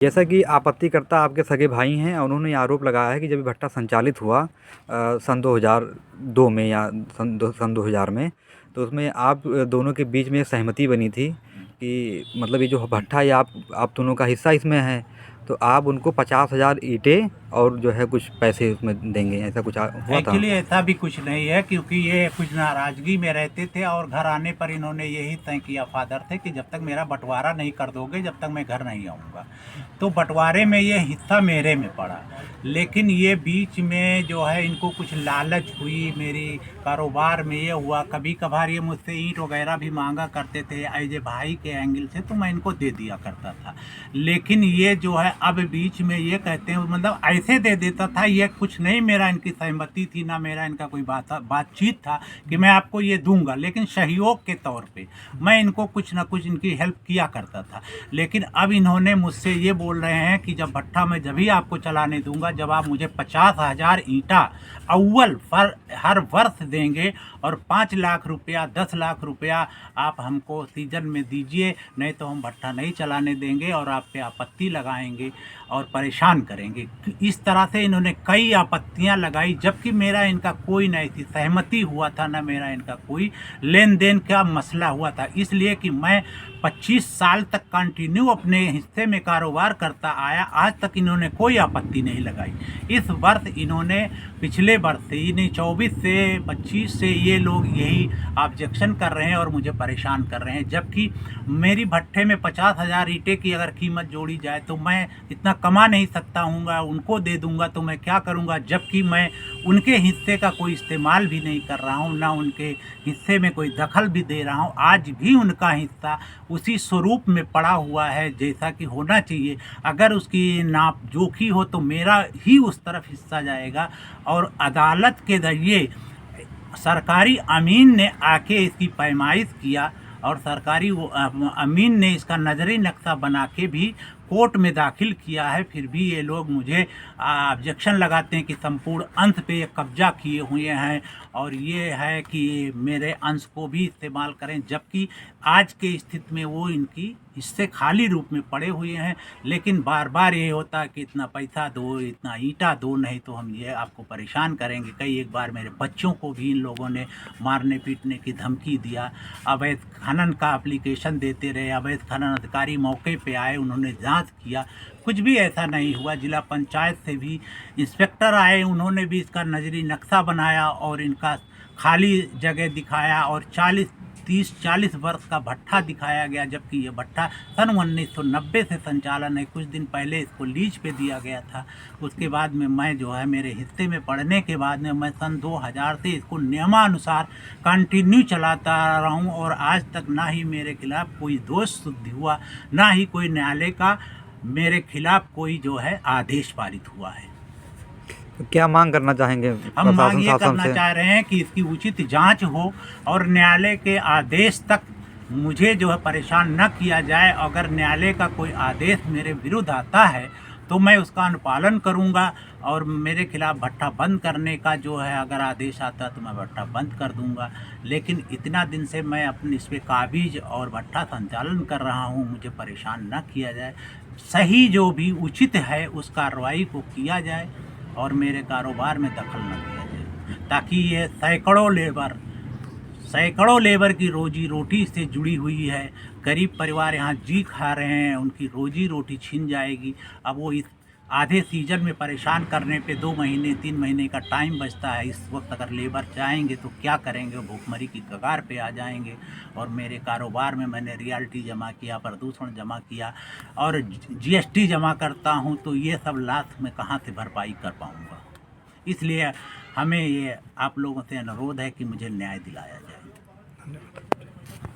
जैसा कि आपत्तिकर्ता आपके सगे भाई हैं और उन्होंने ये आरोप लगाया है कि जब ये भट्टा संचालित हुआ सन 2002 में या सन 2000 में, तो उसमें आप दोनों के बीच में एक सहमति बनी थी कि मतलब ये जो भट्टा है आप दोनों का हिस्सा इसमें है, तो आप उनको 50,000 ईंटें और जो है कुछ पैसे उसमें देंगे, ऐसा कुछ हुआ था? एक्चुअली ऐसा भी कुछ नहीं है, क्योंकि ये कुछ नाराज़गी में रहते थे और घर आने पर इन्होंने यही तय किया फादर थे कि जब तक मेरा बंटवारा नहीं कर दोगे जब तक मैं घर नहीं आऊँगा। तो बंटवारे में ये हिस्सा मेरे में पड़ा, लेकिन ये बीच में जो है इनको कुछ लालच हुई, मेरी कारोबार में ये हुआ, कभी कभार ये मुझसे ईंट वगैरह भी मांगा करते थे एज ए भाई के एंगल से, तो मैं इनको दे दिया करता था। लेकिन ये जो है अब बीच में ये कहते हैं, मतलब ऐसे दे देता था, ये कुछ नहीं मेरा इनकी सहमति थी, ना मेरा इनका कोई बातचीत था कि मैं आपको ये दूंगा, लेकिन सहयोग के तौर पे मैं इनको कुछ ना कुछ इनकी हेल्प किया करता था। लेकिन अब इन्होंने मुझसे ये बोल रहे हैं कि जब भट्टा मैं जब ही आपको चलाने दूंगा जब आप मुझे 50,000 ईंटा अव्वल हर वर्ष देंगे और 5 लाख रुपया 10 लाख रुपया आप हमको सीजन में दीजिए, नहीं तो हम भट्टा नहीं चलाने देंगे और आप पे आपत्ति लगाएंगे और परेशान करेंगे। इस तरह से इन्होंने कई आपत्तियां लगाई, जबकि मेरा इनका कोई नहीं थी, सहमति हुआ था, ना मेरा इनका कोई लेन देन का मसला हुआ था। इसलिए कि मैं 25 साल तक कंटिन्यू अपने हिस्से में कारोबार करता आया, आज तक इन्होंने कोई आपत्ति नहीं लगाई। इस वर्ष इन्होंने पिछले वर्ष से ही नहीं, 24 से 25 से ये लोग यही ऑब्जेक्शन कर रहे हैं और मुझे परेशान कर रहे हैं। जबकि मेरी भट्टे में 50,000 ईंटे की अगर कीमत जोड़ी जाए तो मैं इतना कमा नहीं सकता हूँ, उनको दे दूंगा तो मैं क्या करूँगा, जबकि मैं उनके हिस्से का कोई इस्तेमाल भी नहीं कर रहा हूँ, ना उनके हिस्से में कोई दखल भी दे रहा हूँ। आज भी उनका हिस्सा उसी स्वरूप में पड़ा हुआ है जैसा कि होना चाहिए। अगर उसकी नाप जोखी हो तो मेरा ही उस तरफ हिस्सा जाएगा। और अदालत के जरिए सरकारी अमीन ने आके इसकी पैमाइश किया और सरकारी अमीन ने इसका नजरी नक्शा बना के भी कोर्ट में दाखिल किया है। फिर भी ये लोग मुझे ऑब्जेक्शन लगाते हैं कि संपूर्ण अंश पे ये कब्जा किए हुए हैं और ये है कि मेरे अंश को भी इस्तेमाल करें, जबकि आज के स्थिति में वो इनकी हिस्से खाली रूप में पड़े हुए हैं। लेकिन बार बार ये होता है कि इतना पैसा दो, इतना ईंटा दो, नहीं तो हम ये आपको परेशान करेंगे। कई एक बार मेरे बच्चों को भी इन लोगों ने मारने पीटने की धमकी दिया। अवैध खनन का एप्लीकेशन देते रहे, अवैध खनन अधिकारी मौके पे आए, उन्होंने जांच किया, कुछ भी ऐसा नहीं हुआ। जिला पंचायत से भी इंस्पेक्टर आए, उन्होंने भी इसका नजरी नक्शा बनाया और इनका खाली जगह दिखाया और 30-40 वर्ष का भट्ठा दिखाया गया, जबकि ये भट्ठा सन 1990 से संचालन है। कुछ दिन पहले इसको लीज पे दिया गया था। उसके बाद में मैं जो है मेरे हिस्से में पड़ने के बाद में मैं सन 2000 से इसको नियमानुसार कंटिन्यू चलाता रहा हूँ और आज तक ना ही मेरे खिलाफ कोई दोष सिद्ध हुआ, ना ही कोई न्यायालय का मेरे खिलाफ कोई जो है आदेश पारित हुआ है। तो क्या मांग करना चाहेंगे हम मांग प्रशासन ये शासन करना से? चाह रहे हैं कि इसकी उचित जांच हो और न्यायालय के आदेश तक मुझे जो है परेशान न किया जाए। अगर न्यायालय का कोई आदेश मेरे विरुद्ध आता है तो मैं उसका अनुपालन करूंगा और मेरे खिलाफ भट्ठा बंद करने का जो है अगर आदेश आता तो मैं भट्ठा बंद कर दूंगा। लेकिन इतना दिन से मैं अपने इस पर काबिज और भट्ठा संचालन कर रहा हूं, मुझे परेशान न किया जाए। सही जो भी उचित है उस कार्रवाई को किया जाए और मेरे कारोबार में दखल न दिया जाए, ताकि ये सैकड़ों लेबर की रोजी रोटी से जुड़ी हुई है। गरीब परिवार यहाँ जी खा रहे हैं, उनकी रोजी रोटी छिन जाएगी। अब वो इस आधे सीजन में परेशान करने पे 2 महीने 3 महीने का टाइम बचता है। इस वक्त अगर लेबर जाएंगे तो क्या करेंगे, भूखमरी की कगार पे आ जाएंगे। और मेरे कारोबार में मैंने रियल्टी जमा किया, प्रदूषण जमा किया और जीएसटी जमा करता हूँ, तो ये सब लाभ मैं कहाँ से भरपाई कर पाऊँगा। इसलिए हमें ये आप लोगों से अनुरोध है कि मुझे न्याय दिलाया जाए।